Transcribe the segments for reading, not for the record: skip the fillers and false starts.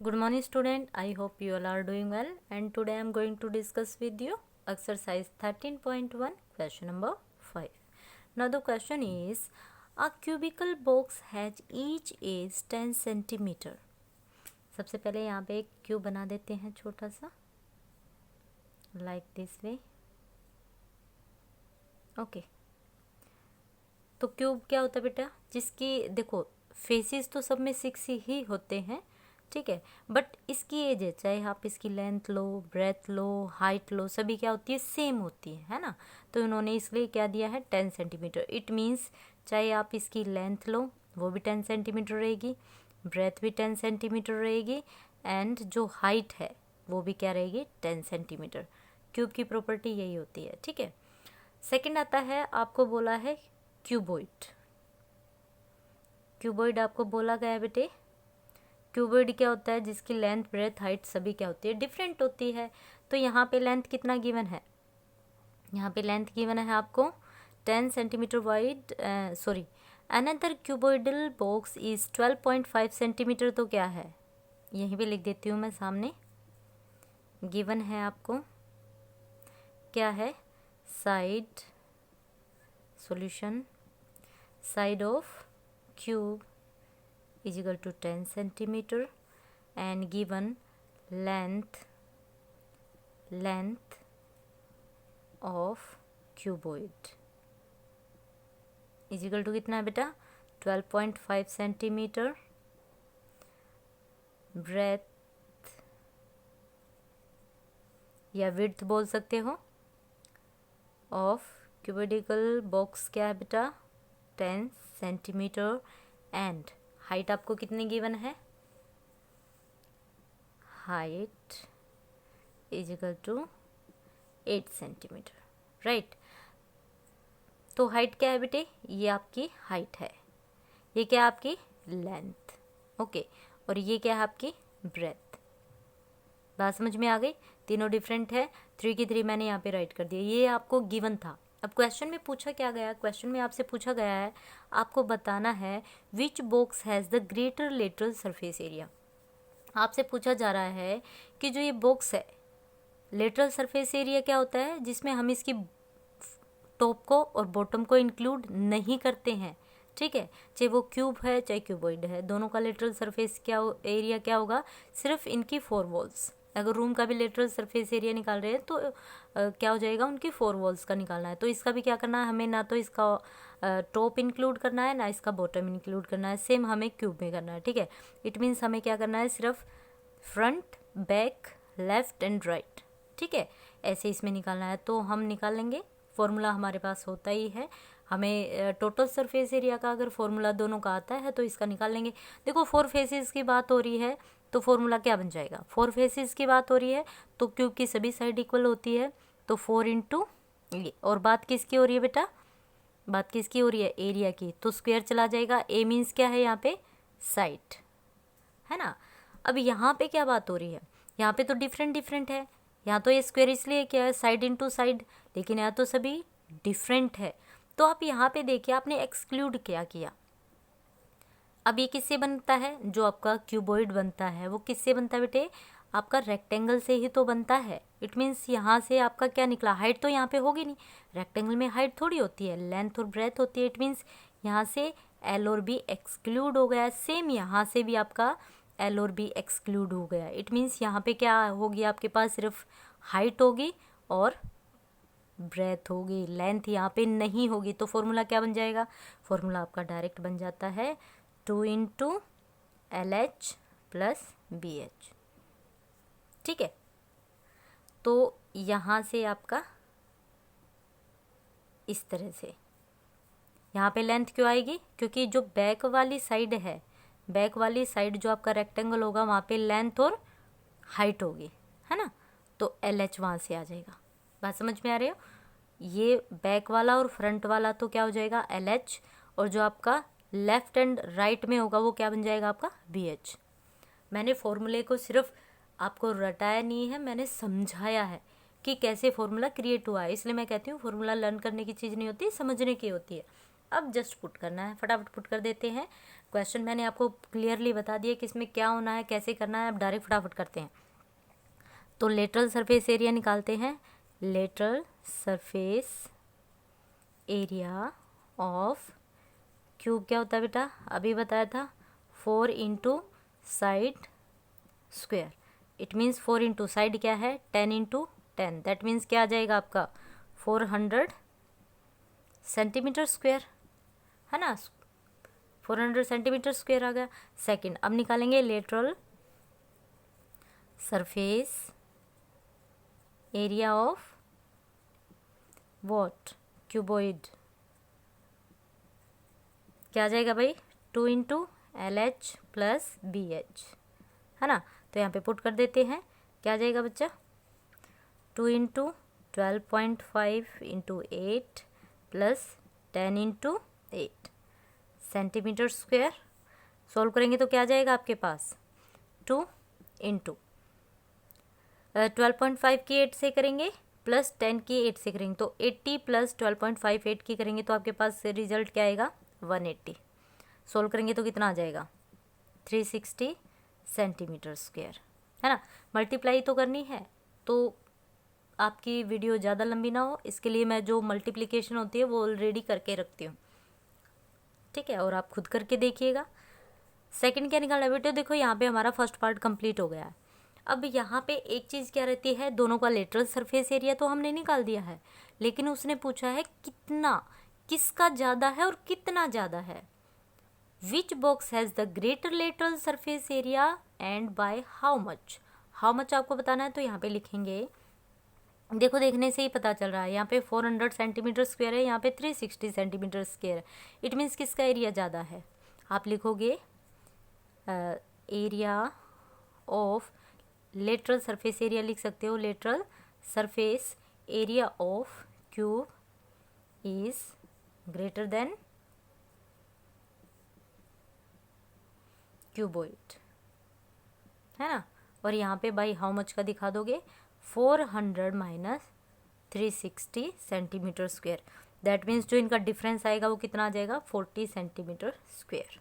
Good morning student, I hope you all are doing well and today I am going to discuss with you exercise 13.1 question number 5. Now the question is a cubical box has each is 10 centimeter. सबसे पहले यहाँ पे एक cube बना देते हैं छोटा सा लाइक दिस वे. ओके, तो क्यूब क्या होता है बेटा, जिसकी देखो फेसेस तो सब में 6 ही होते हैं, ठीक है, बट इसकी एज है, चाहे आप इसकी लेंथ लो, ब्रेथ लो, हाइट लो, सभी क्या होती है, सेम होती है ना. तो इन्होंने इसलिए क्या दिया है 10 सेंटीमीटर. इट मीन्स चाहे आप इसकी लेंथ लो वो भी 10 सेंटीमीटर रहेगी, ब्रेथ भी 10 सेंटीमीटर रहेगी एंड जो हाइट है वो भी क्या रहेगी 10 सेंटीमीटर. क्यूब की प्रॉपर्टी यही होती है, ठीक है. सेकंड आता है, आपको बोला है क्यूबॉइड. क्यूबॉइड आपको बोला गया है बेटे. क्यूबॉइड क्या होता है, जिसकी लेंथ ब्रेथ हाइट सभी क्या होती है, डिफरेंट होती है. तो यहाँ पे लेंथ कितना गिवन है, यहाँ पे लेंथ गिवन है आपको 10 centimetre wide. Sorry, another cuboidal box is 12.5 centimetre. तो क्या है, यहीं पे लिख देती हूँ मैं सामने. गिवन है आपको क्या है, side solution, side of cube is equal to 10 centimeter and given length of cuboid is equal to कितना है बेटा 12.5 सेंटीमीटर. ब्रेथ या विड्थ बोल सकते हो ऑफ क्यूबिडिकल बॉक्स क्या है बेटा 10 सेंटीमीटर एंड हाइट आपको कितनी गिवन है, height is equal to 8 centimetre, right. तो हाइट क्या है बेटे, ये आपकी हाइट है, ये क्या है आपकी लेंथ, ओके, और ये क्या है आपकी ब्रेथ. बात समझ में आ गई, तीनों डिफरेंट है. 3 की 3 मैंने यहाँ पे राइट कर दिया, ये आपको गिवन था. अब क्वेश्चन में पूछा क्या गया, क्वेश्चन में आपसे पूछा गया है, आपको बताना है which box has the greater lateral surface area. आपसे पूछा जा रहा है कि जो ये बॉक्स है, लेटरल सरफेस एरिया क्या होता है, जिसमें हम इसकी टॉप को और बॉटम को इंक्लूड नहीं करते हैं, ठीक है. चाहे वो क्यूब है चाहे क्यूबॉइड है, दोनों का लेटरल सरफेस क्या एरिया क्या होगा, सिर्फ इनकी 4 वॉल्स. अगर रूम का भी लेटरल सरफेस एरिया निकाल रहे हैं तो क्या हो जाएगा, उनकी 4 वॉल्स का निकालना है. तो इसका भी क्या करना है हमें, ना तो इसका टॉप इंक्लूड करना है ना इसका बॉटम इंक्लूड करना है. सेम हमें क्यूब में करना है, ठीक है. इट मीन्स हमें क्या करना है, सिर्फ front, back, left and right, ठीक है, ऐसे इसमें निकालना है. तो हम निकाल लेंगे, फॉर्मूला हमारे पास होता ही है. हमें टोटल सरफेस एरिया का अगर फॉर्मूला दोनों का आता है तो इसका निकाल लेंगे. देखो 4 फेसेस की बात हो रही है तो फॉर्मूला क्या बन जाएगा, 4 फेसेस की बात हो रही है तो क्यूब की सभी साइड इक्वल होती है, तो 4 इंटू ये. और बात किसकी हो रही है बेटा, बात किसकी हो रही है, एरिया की, तो स्क्वायर चला जाएगा. ए मीन्स क्या है यहाँ पे साइड, है ना. अब यहाँ पे क्या बात हो रही है, यहाँ पे तो डिफरेंट है. यहाँ तो ये स्क्वायर इसलिए क्या है साइड इंटू साइड, लेकिन यहाँ तो सभी डिफरेंट है. तो आप यहाँ पे देखिए आपने एक्सक्लूड क्या किया. अब ये किससे बनता है, जो आपका क्यूबॉइड बनता है वो किससे बनता है बेटे, आपका रेक्टेंगल से ही तो बनता है. इट मीन्स यहाँ से आपका क्या निकला, हाइट तो यहाँ पे होगी नहीं, रेक्टेंगल में हाइट थोड़ी होती है, लेंथ और ब्रेथ होती है. इट मीन्स यहाँ से एल और बी एक्सक्लूड हो गया. सेम यहाँ से भी आपका एल और बी एक्सक्लूड हो गया. इट मीन्स यहाँ पे क्या होगी, आपके पास सिर्फ हाइट होगी और ब्रेथ होगी, लेंथ यहाँ पे नहीं होगी. तो फॉर्मूला क्या बन जाएगा, फॉर्मूला आपका डायरेक्ट बन जाता है 2 इंटू LH प्लस BH, ठीक है. तो यहाँ से आपका इस तरह से यहाँ पे लेंथ क्यों आएगी, क्योंकि जो बैक वाली साइड है, बैक वाली साइड जो आपका रेक्टेंगल होगा वहाँ पे लेंथ और हाइट होगी, है ना. तो LH वहाँ से आ जाएगा. बात समझ में आ रही हो, ये बैक वाला और फ्रंट वाला तो क्या हो जाएगा LH, और जो आपका लेफ्ट एंड राइट में होगा वो क्या बन जाएगा आपका BH. मैंने फॉर्मूले को सिर्फ आपको रटाया नहीं है, मैंने समझाया है कि कैसे फॉर्मूला क्रिएट हुआ है. इसलिए मैं कहती हूँ फॉर्मूला लर्न करने की चीज़ नहीं होती, समझने की होती है. अब जस्ट पुट करना है, फटाफट पुट कर देते हैं. क्वेश्चन मैंने आपको क्लियरली बता दिया कि इसमें क्या होना है, कैसे करना है। अब डायरेक्ट फटाफट करते हैं। तो लेटरल सरफेस एरिया निकालते हैं। Lateral surface area of cube क्या होता है बेटा, अभी बताया था 4 into side square. It means 4 into side क्या है 10 इंटू 10, दैट मीन्स क्या आ जाएगा आपका 400 सेंटीमीटर स्क्वायर, है ना। 400 सेंटीमीटर स्क्वायर आ गया। सेकंड, अब निकालेंगे lateral surface area of what, cuboid. क्या आ जाएगा भाई 2 इंटू LH प्लस BH, है ना। तो यहाँ पे पुट कर देते हैं। क्या आ जाएगा बच्चा 2 into 12.5 into 8 plus 10 into 8 centimetre square. Solve करेंगे तो क्या आ जाएगा आपके पास 2 इंटू 12.5 की 8 से करेंगे प्लस 10 की 8 से करेंगे तो 80 प्लस 12.5 8 की करेंगे तो आपके पास रिजल्ट क्या आएगा 180। सोल्व करेंगे तो कितना आ जाएगा 360 सेंटीमीटर स्क्वायर, है ना। मल्टीप्लाई तो करनी है तो आपकी वीडियो ज़्यादा लंबी ना हो, इसके लिए मैं जो मल्टीप्लिकेशन होती है वो ऑलरेडी करके रखती हूँ, ठीक है। और आप खुद करके देखिएगा। सेकंड क्या निकालना है बेटे, देखो यहाँ पे हमारा फर्स्ट पार्ट कंप्लीट हो गया है। अब यहाँ पे एक चीज़ क्या रहती है, दोनों का लेटरल सरफेस एरिया तो हमने निकाल दिया है, लेकिन उसने पूछा है कितना, किसका ज़्यादा है और कितना ज़्यादा है। Which box has the greater lateral surface area and by how much. How much आपको बताना है तो यहाँ पे लिखेंगे, देखो देखने से ही पता चल रहा है, यहाँ पे 400 सेंटीमीटर स्क्वायर है, यहाँ पे 360 सेंटीमीटर स्क्वायर है। इट मीन्स किसका एरिया ज़्यादा है। आप लिखोगे area of lateral surface area लिख सकते हो, lateral surface area of cube is greater than cuboid, है ना। और यहाँ पे बाई हाउ मच का दिखा दोगे 400 minus 360 centimetre square, that means जो इनका डिफरेंस आएगा वो कितना आ जाएगा 40 सेंटीमीटर स्क्वायर,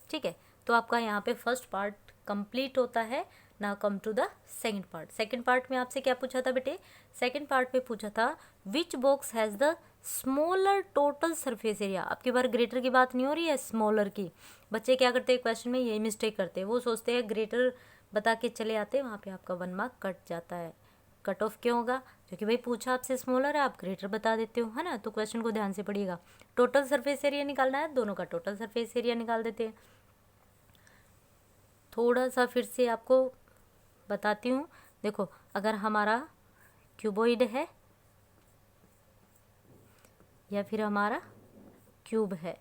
ठीक है। तो आपका यहाँ पे फर्स्ट पार्ट कंप्लीट होता है। Now come to the second part. Second part में आपसे क्या पूछा था बेटे, सेकंड पार्ट में पूछा था which box has the smaller total surface area. आपकी बार ग्रेटर की बात नहीं हो रही है, स्मॉलर की। बच्चे क्या करते हैं क्वेश्चन में, यही मिस्टेक करते हैं, वो सोचते हैं ग्रेटर बता के चले आते हैं, वहाँ पे आपका 1 मार्क कट जाता है। कट ऑफ क्यों होगा, क्योंकि भाई पूछा आपसे स्मॉलर है, आप ग्रेटर बता देते हो, है ना। तो क्वेश्चन को ध्यान से पढ़िएगा। टोटल सरफेस एरिया निकालना है, दोनों का टोटल सरफेस एरिया निकाल देते हैं। थोड़ा सा फिर से आपको बताती हूँ। देखो अगर हमारा क्यूबॉइड है या फिर हमारा क्यूब है,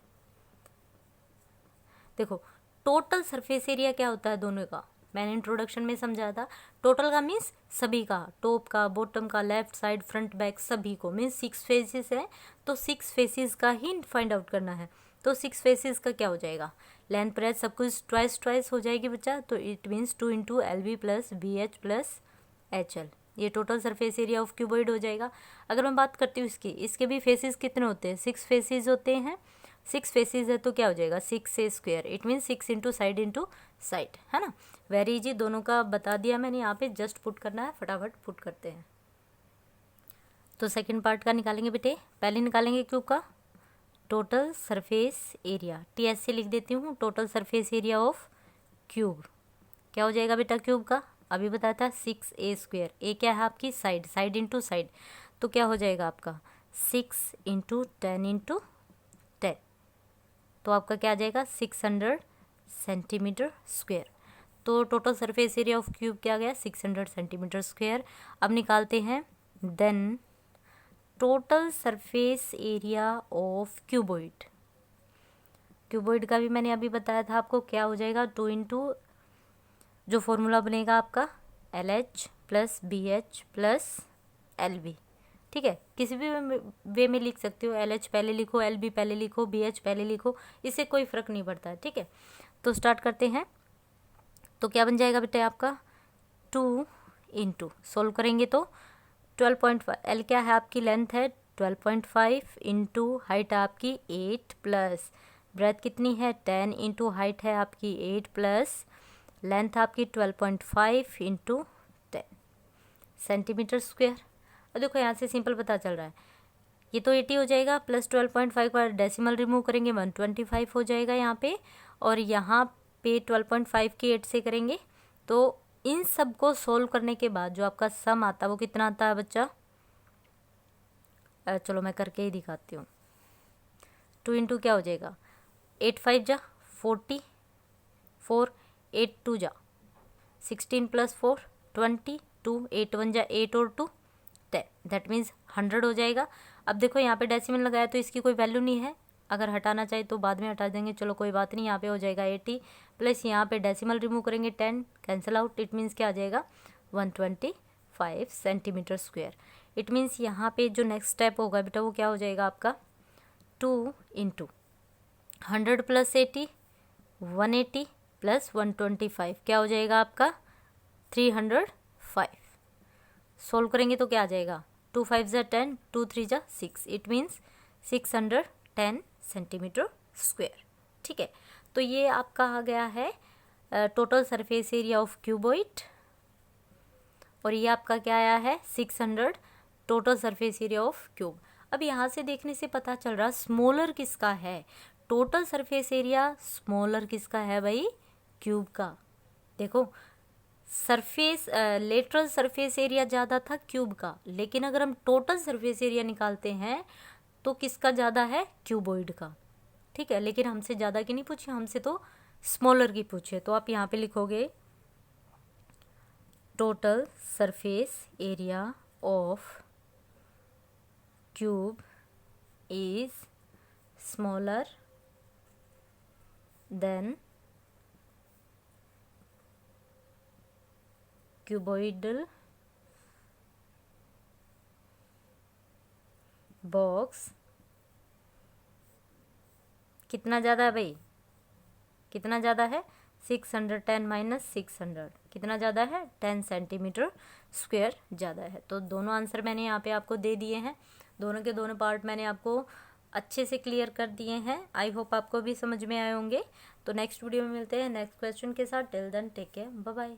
देखो टोटल सरफेस एरिया क्या होता है दोनों का, मैंने इंट्रोडक्शन में समझाया था। टोटल का मीन्स सभी का, टॉप का, बॉटम का, लेफ्ट साइड, फ्रंट बैक, सभी को। मीन्स 6 फेसेस है तो 6 फेसेस का ही फाइंड आउट करना है। तो 6 फेसेस का क्या हो जाएगा, लेंथ ब्रेथ सब कुछ ट्वाइस हो जाएगी बच्चा। तो it means 2 into LB plus BH plus HL, ये total surface area of cuboid हो जाएगा। अगर मैं बात करती हूँ इसके भी फेसेस कितने होते हैं, 6 फेसेस होते हैं। 6 फेसेस है तो क्या हो जाएगा 6 से square, it means 6 into side, है ना। वेरी इजी, दोनों का बता दिया मैंने, यहाँ पे जस्ट पुट करना है, फटाफट पुट करते हैं। तो सेकंड पार्ट का निकालेंगे बेटे, पहले निकालेंगे क्यूब का टोटल सरफेस एरिया, TS से लिख देती हूँ, total surface area of cube. क्या हो जाएगा बेटा क्यूब का, अभी बताया था 6A स्क्वायर, ए क्या है आपकी साइड इंटू साइड, तो क्या हो जाएगा आपका 6 इंटू 10 इंटू 10, तो आपका क्या आ जाएगा 600 सेंटीमीटर स्क्वायर। तो total surface area of cube क्या गया 600 सेंटीमीटर स्क्वायर। अब निकालते हैं then total surface area of cuboid. Cuboid का भी मैंने अभी बताया था आपको, क्या हो जाएगा 2 इंटू जो फॉर्मूला बनेगा आपका LH plus BH plus LB, ठीक है। किसी भी वे में लिख सकते हो, LH पहले लिखो, LB पहले लिखो, BH पहले लिखो, इससे कोई फ़र्क नहीं पड़ता है, ठीक है। तो स्टार्ट करते हैं। तो क्या बन जाएगा बेटा आपका 2 इंटू, सोल्व करेंगे तो 12.5, L क्या है आपकी लेंथ है 12.5 इंटू हाइट आपकी 8 प्लस ब्रेथ कितनी है 10 इंटू हाइट है आपकी 8 प्लस लेंथ आपकी 12.5 इंटू 10 सेंटीमीटर स्क्वायर। और देखो यहाँ से सिंपल पता चल रहा है, ये तो 80 हो जाएगा प्लस 12.5 का डेसिमल रिमूव करेंगे 125 हो जाएगा यहाँ पे, और यहाँ पे 12.5 की 8 से करेंगे तो इन सब को सोल्व करने के बाद जो आपका सम आता है वो कितना आता है बच्चा, चलो मैं करके ही दिखाती हूँ। 2 इंटू क्या हो जाएगा 8 5 जा 44, 8 2 जा 16 प्लस 4 22, 8 1 जा 8 और 2 10, दैट मीन्स 100 हो जाएगा। अब देखो यहाँ पे डेसिमल लगाया तो इसकी कोई वैल्यू नहीं है, अगर हटाना चाहे तो बाद में हटा देंगे, चलो कोई बात नहीं। यहाँ पे हो जाएगा 80 प्लस यहाँ पे डेसिमल रिमूव करेंगे 10 कैंसिल आउट, इट मीन्स क्या आ जाएगा 125 सेंटीमीटर स्क्वायर। इट मीन्स यहाँ पे जो नेक्स्ट स्टेप होगा बेटा वो क्या हो जाएगा आपका 2 इंटू 100 प्लस 80 180 प्लस 125 क्या हो जाएगा आपका 305। सोल्व करेंगे तो क्या आ जाएगा 2 5 जा 10 2 3 जा 6, इट मीन्स 610 सेंटीमीटर स्क्वायर। ठीक है, तो ये आपका आ गया है total surface area of cuboid, और ये आपका क्या आया है 600 total surface area of cube. अब यहाँ से देखने से पता चल रहा स्मॉलर किसका है, टोटल सरफेस एरिया स्मॉलर किसका है भाई क्यूब का। देखो सरफेस लेटरल सरफेस एरिया ज़्यादा था क्यूब का, लेकिन अगर हम टोटल सरफेस एरिया निकालते हैं तो किसका ज़्यादा है क्यूबॉइड का। ठीक है, लेकिन हमसे ज़्यादा की नहीं पूछी, हमसे तो स्मॉलर की पूछे, तो आप यहाँ पे लिखोगे total surface area of cube is smaller than cuboidal box. कितना ज़्यादा है भाई, कितना ज़्यादा है 610 माइनस 600 कितना ज़्यादा है 10 सेंटीमीटर स्क्वायर ज़्यादा है। तो दोनों आंसर मैंने यहाँ पे आपको दे दिए हैं, दोनों के दोनों पार्ट मैंने आपको अच्छे से क्लियर कर दिए हैं। आई होप आपको भी समझ में आए होंगे। तो नेक्स्ट वीडियो में मिलते हैं नेक्स्ट क्वेश्चन के साथ। Till then take care, bye bye.